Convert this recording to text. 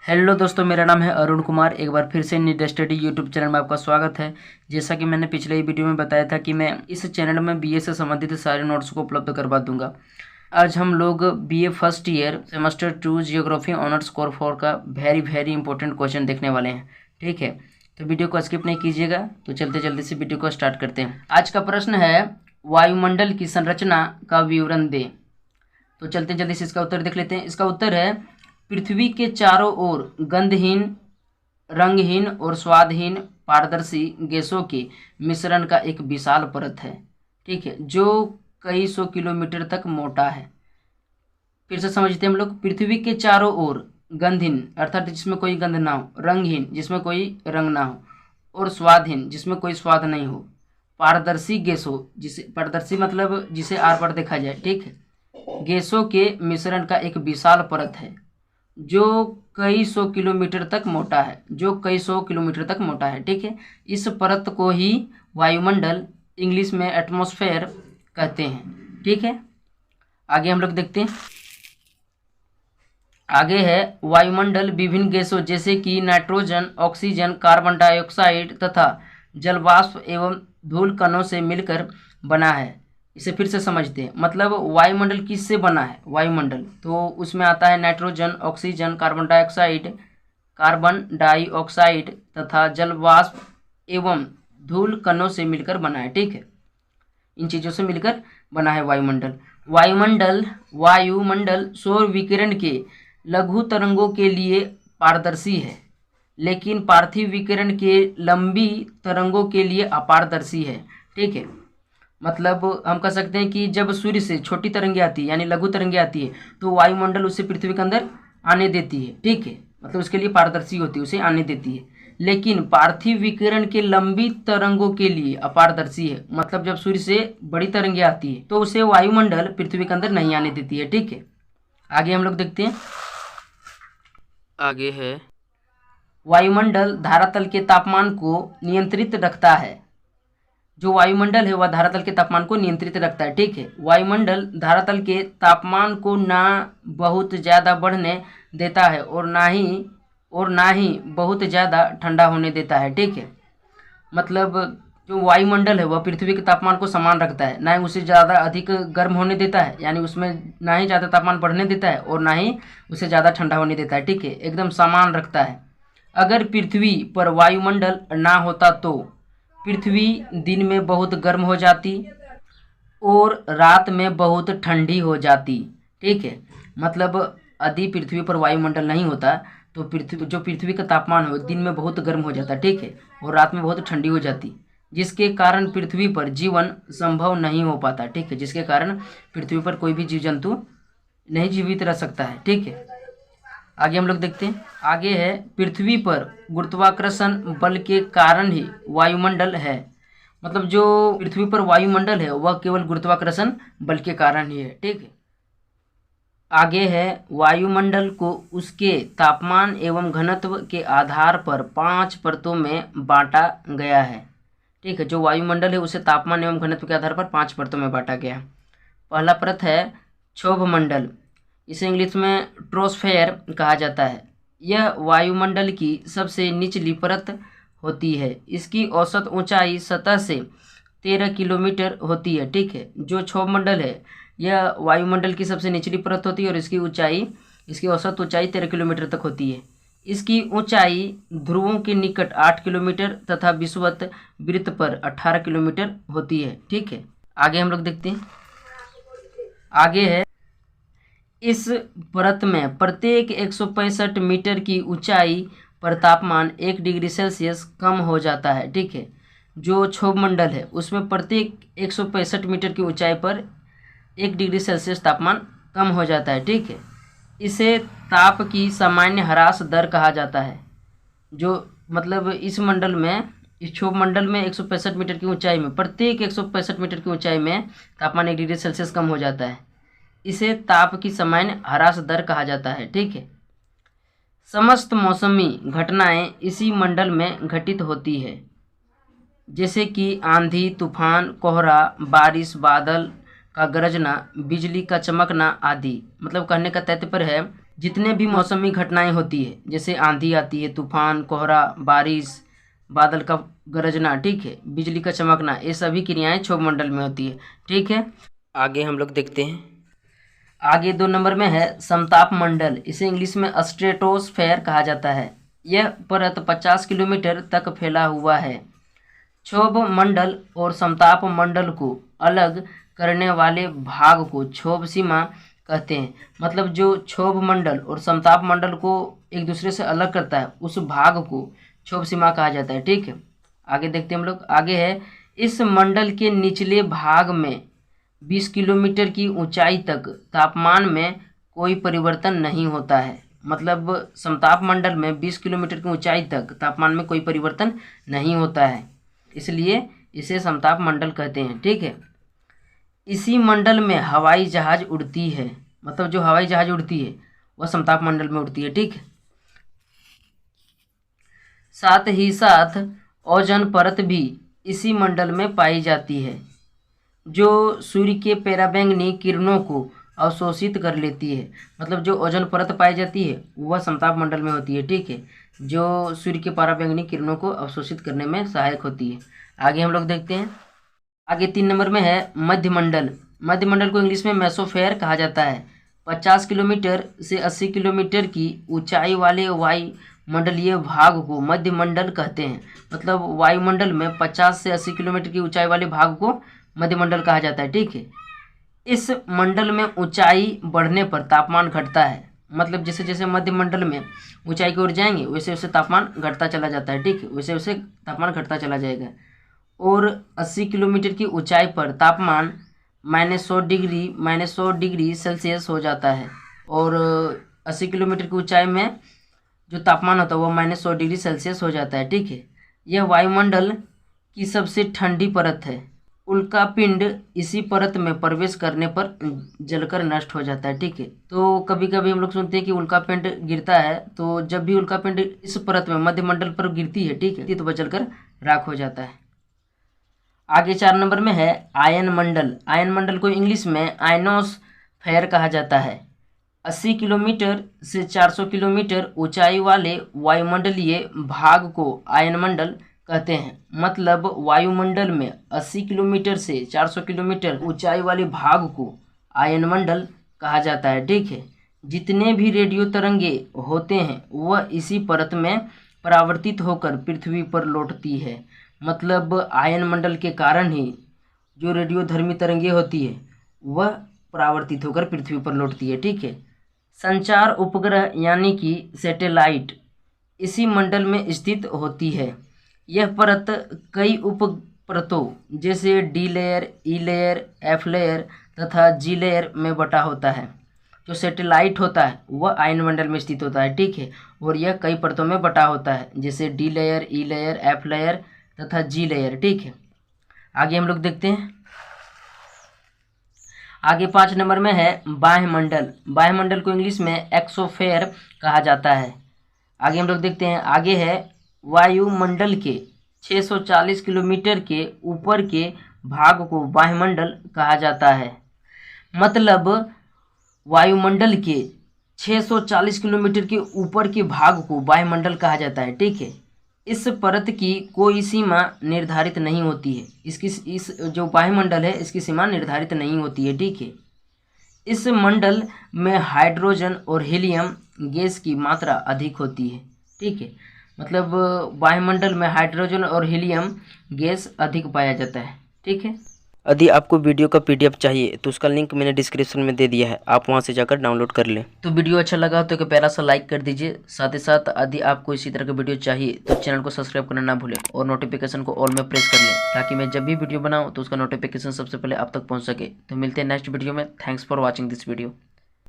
Hello दोस्तों, मेरा नाम है अरुण कुमार। एक बार फिर से नीट स्टडी यूट्यूब चैनल में आपका स्वागत है। जैसा कि मैंने पिछले ही वीडियो में बताया था कि मैं इस चैनल में बीए से संबंधित सारे नोट्स को उपलब्ध करवा दूंगा। आज हम लोग BA first year semester 2 geography honours core 4 का वेरी इंपॉर्टेंट क्वेश्चन देखने वाले हैं। ठीक है, तो वीडियो को स्किप नहीं कीजिएगा। तो चलते जल्दी से वीडियो को स्टार्ट करते हैं। आज का प्रश्न है, वायुमंडल की संरचना का विवरण दें। तो चलते जल्दी से इसका उत्तर देख लेते हैं। इसका उत्तर है, पृथ्वी के चारों ओर गंधहीन, रंगहीन और स्वादहीन पारदर्शी गैसों के मिश्रण का एक विशाल परत है। ठीक है, जो कई सौ किलोमीटर तक मोटा है। फिर से समझते हैं हम लोग। पृथ्वी के चारों ओर गंधहीन अर्थात जिसमें कोई गंध ना हो, रंगहीन जिसमें कोई रंग ना हो, और स्वादहीन जिसमें कोई स्वाद नहीं हो, पारदर्शी गैसों, जिसे पारदर्शी मतलब जिसे आर पार देखा जाए, ठीक है, गैसों के मिश्रण का एक विशाल परत है जो कई सौ किलोमीटर तक मोटा है, जो कई सौ किलोमीटर तक मोटा है। ठीक है, इस परत को ही वायुमंडल, इंग्लिश में एटमॉस्फेयर कहते हैं। ठीक है, आगे हम लोग देखते हैं। आगे है, वायुमंडल विभिन्न गैसों जैसे कि नाइट्रोजन, ऑक्सीजन, कार्बन डाइऑक्साइड तथा जलवाष्प एवं धूल कणों से मिलकर बना है। इसे फिर से समझते हैं। मतलब वायुमंडल किससे बना है? वायुमंडल तो उसमें आता है नाइट्रोजन, ऑक्सीजन, कार्बन डाइऑक्साइड तथा जलवाष्प एवं धूल कणों से मिलकर बना है। ठीक है, इन चीज़ों से मिलकर बना है वायुमंडल। वायुमंडल सौर विकिरण के लघु तरंगों के लिए पारदर्शी है, लेकिन पार्थिव विकिरण के लंबी तरंगों के लिए अपारदर्शी है। ठीक है, मतलब हम कह सकते हैं कि जब सूर्य से छोटी तरंगें आती है यानी लघु तरंगें आती है तो वायुमंडल उसे पृथ्वी के अंदर आने देती है। ठीक है, मतलब उसके लिए पारदर्शी होती है, उसे आने देती है। लेकिन पार्थिव विकिरण के लंबी तरंगों के लिए अपारदर्शी है। मतलब जब सूर्य से बड़ी तरंगें आती है तो उसे वायुमंडल पृथ्वी के अंदर नहीं आने देती है। ठीक है, आगे हम लोग देखते हैं। आगे है, वायुमंडल धरातल के तापमान को नियंत्रित रखता है। जो वायुमंडल है वह धरातल के तापमान को नियंत्रित रखता है। ठीक है, वायुमंडल धरातल के तापमान को ना बहुत ज़्यादा बढ़ने देता है और ना ही बहुत ज़्यादा ठंडा होने देता है। ठीक है, मतलब जो वायुमंडल है वह पृथ्वी के तापमान को समान रखता है, ना ही उसे ज़्यादा अधिक गर्म होने देता है, यानी उसमें ना ही ज़्यादा तापमान बढ़ने देता है और ना ही उसे ज़्यादा ठंडा होने देता है। ठीक है, एकदम समान रखता है। अगर पृथ्वी पर वायुमंडल ना होता तो पृथ्वी दिन में बहुत गर्म हो जाती और रात में बहुत ठंडी हो जाती। ठीक है, मतलब यदि पृथ्वी पर वायुमंडल नहीं होता तो पृथ्वी का तापमान हो दिन में बहुत गर्म हो जाता। ठीक है, और रात में बहुत ठंडी हो जाती, जिसके कारण पृथ्वी पर जीवन संभव नहीं हो पाता। ठीक है, जिसके कारण पृथ्वी पर कोई भी जीव जंतु नहीं जीवित रह सकता है। ठीक है, आगे हम लोग देखते हैं। आगे है, पृथ्वी पर गुरुत्वाकर्षण बल के कारण ही वायुमंडल है। मतलब जो पृथ्वी पर वायुमंडल है वह केवल गुरुत्वाकर्षण बल के कारण ही है। ठीक है, आगे है, वायुमंडल को उसके तापमान एवं घनत्व के आधार पर 5 परतों में बांटा गया है। ठीक है, जो वायुमंडल है उसे तापमान एवं घनत्व के आधार पर 5 परतों में बांटा गया है। पहला परत है क्षोभमंडल, इसे इंग्लिश में ट्रोस्फेयर कहा जाता है। यह वायुमंडल की सबसे निचली परत होती है। इसकी औसत ऊंचाई सतह से 13 किलोमीटर होती है। ठीक है, जो क्षोभमंडल है यह वायुमंडल की सबसे निचली परत होती है और इसकी औसत ऊंचाई 13 किलोमीटर तक होती है। इसकी ऊंचाई ध्रुवों के निकट 8 किलोमीटर तथा विषुवत वृत्त पर 18 किलोमीटर होती है। ठीक है, आगे हम लोग देखते हैं। आगे है, इस परत में प्रत्येक 165 मीटर की ऊंचाई पर तापमान 1 डिग्री सेल्सियस कम हो जाता है। ठीक है, जो क्षोभमंडल है उसमें प्रत्येक 165 मीटर की ऊंचाई पर 1 डिग्री सेल्सियस तापमान कम हो जाता है। ठीक है, इसे ताप की सामान्य ह्रास दर कहा जाता है। जो मतलब इस क्षोभमंडल में 165 मीटर की ऊंचाई में प्रत्येक 165 मीटर की ऊंचाई में तापमान 1 डिग्री सेल्सियस कम हो जाता है। इसे ताप की सामान्य ह्रास दर कहा जाता है। ठीक है, समस्त मौसमी घटनाएं इसी मंडल में घटित होती है, जैसे कि आंधी, तूफान, कोहरा, बारिश, बादल का गरजना, बिजली का चमकना आदि। मतलब कहने का तात्पर्य है जितने भी मौसमी घटनाएं होती है, जैसे आंधी आती है, तूफान, कोहरा, बारिश, बादल का गरजना, ठीक है, बिजली का चमकना, ये सभी क्रियाएं क्षोभ मंडल में होती है। ठीक है, आगे हम लोग देखते हैं। आगे 2 नंबर में है समताप मंडल। इसे इंग्लिश में स्ट्रेटोस्फेयर कहा जाता है। यह परत 50 किलोमीटर तक फैला हुआ है। क्षोभ मंडल और समताप मंडल को अलग करने वाले भाग को क्षोभ सीमा कहते हैं। मतलब जो क्षोभ मंडल और समताप मंडल को एक दूसरे से अलग करता है, उस भाग को क्षोभ सीमा कहा जाता है। ठीक है, आगे देखते हैं हम लोग। आगे है, इस मंडल के निचले भाग में 20 किलोमीटर की ऊंचाई तक तापमान में कोई परिवर्तन नहीं होता है। मतलब समताप मंडल में 20 किलोमीटर की ऊंचाई तक तापमान में कोई परिवर्तन नहीं होता है, इसलिए इसे समताप मंडल कहते हैं। ठीक है, इसी मंडल में हवाई जहाज उड़ती है। मतलब जो हवाई जहाज उड़ती है वह समताप मंडल में उड़ती है। ठीक है, साथ ही साथ ओजोन परत भी इसी मंडल में पाई जाती है, जो सूर्य के पराबैंगनी किरणों को अवशोषित कर लेती है। मतलब जो ओजोन परत पाई जाती है वह समताप मंडल में होती है। ठीक है, जो सूर्य के पराबैंगनी किरणों को अवशोषित करने में सहायक होती है। आगे हम लोग देखते हैं। आगे 3 नंबर में है मध्यमंडल। मध्यमंडल को इंग्लिश में मेसोस्फेयर कहा जाता है। 50 किलोमीटर से 80 किलोमीटर की ऊंचाई वाले वायुमंडलीय भाग को मध्यमंडल कहते हैं। मतलब वायुमंडल में 50 से 80 किलोमीटर की ऊंचाई वाले भाग को मध्यमंडल कहा जाता है। ठीक है, इस मंडल में ऊंचाई बढ़ने पर तापमान घटता है। मतलब जैसे जैसे मध्यमंडल में ऊंचाई की ओर जाएंगे वैसे वैसे तापमान घटता चला जाता है। ठीक है, वैसे वैसे तापमान घटता चला जाएगा। और 80 किलोमीटर की ऊंचाई पर तापमान -100 डिग्री सेल्सियस हो जाता है। और 80 किलोमीटर की ऊंचाई में जो तापमान होता है वो -100 डिग्री सेल्सियस हो जाता है। ठीक है, यह वायुमंडल की सबसे ठंडी परत है। उल्का पिंड इसी परत में प्रवेश करने पर जलकर नष्ट हो जाता है। ठीक है, तो कभी कभी हम लोग सुनते हैं कि उल्का पिंड गिरता है, तो जब भी उल्का पिंड इस परत में मध्यमंडल पर गिरती है, ठीक है, तो वह जलकर राख हो जाता है। आगे 4 नंबर में है आयन मंडल। आयन मंडल को इंग्लिश में आयनोस्फेयर कहा जाता है। 80 किलोमीटर से 400 किलोमीटर ऊंचाई वाले वायुमंडलीय भाग को आयन मंडल कहते हैं। मतलब वायुमंडल में 80 किलोमीटर से 400 किलोमीटर ऊंचाई वाले भाग को आयन मंडल कहा जाता है। ठीक है, जितने भी रेडियो तरंगे होते हैं वह इसी परत में परावर्तित होकर पृथ्वी पर लौटती है। मतलब आयन मंडल के कारण ही जो रेडियोधर्मी तरंगे होती है वह परावर्तित होकर पृथ्वी पर लौटती है। ठीक है, संचार उपग्रह यानी कि सैटेलाइट इसी मंडल में स्थित होती है। यह परत कई उप परतों जैसे डी लेयर, ई लेयर, एफ लेयर तथा जी लेयर में बटा होता है। जो सैटेलाइट होता है वह आयन मंडल में स्थित होता है। ठीक है, और यह कई परतों में बटा होता है, जैसे डी लेयर, ई लेयर, एफ लेयर तथा जी लेयर। ठीक है, आगे हम लोग देखते हैं। आगे 5 नंबर में है बाह्यमंडल। बाह्यमंडल को इंग्लिश में एक्सोस्फेयर कहा जाता है। आगे हम लोग देखते हैं। आगे है वायुमंडल के 640 किलोमीटर के ऊपर के भाग को बाह्यमंडल कहा जाता है। मतलब वायुमंडल के 640 किलोमीटर के ऊपर के भाग को वायुमंडल कहा जाता है। ठीक है, इस परत की कोई सीमा निर्धारित नहीं होती है। इस जो वायुमंडल है इसकी सीमा निर्धारित नहीं होती है। ठीक है, इस मंडल में हाइड्रोजन और हीलियम गैस की मात्रा अधिक होती है। ठीक है, मतलब वायुमंडल में हाइड्रोजन और हीलियम गैस अधिक पाया जाता है। ठीक है, यदि आपको वीडियो का PDF चाहिए तो उसका लिंक मैंने डिस्क्रिप्शन में दे दिया है, आप वहां से जाकर डाउनलोड कर लें। तो वीडियो अच्छा लगा तो एक प्यारा सा लाइक कर दीजिए। साथ ही साथ यदि आपको इसी तरह का वीडियो चाहिए तो चैनल को सब्सक्राइब करना ना भूलें और नोटिफिकेशन को ऑल में प्रेस कर लें, ताकि मैं जब भी वीडियो बनाऊँ तो उसका नोटिफिकेशन सबसे पहले आप तक पहुँच सके। तो मिलते हैं नेक्स्ट वीडियो में। Thanks for watching this video.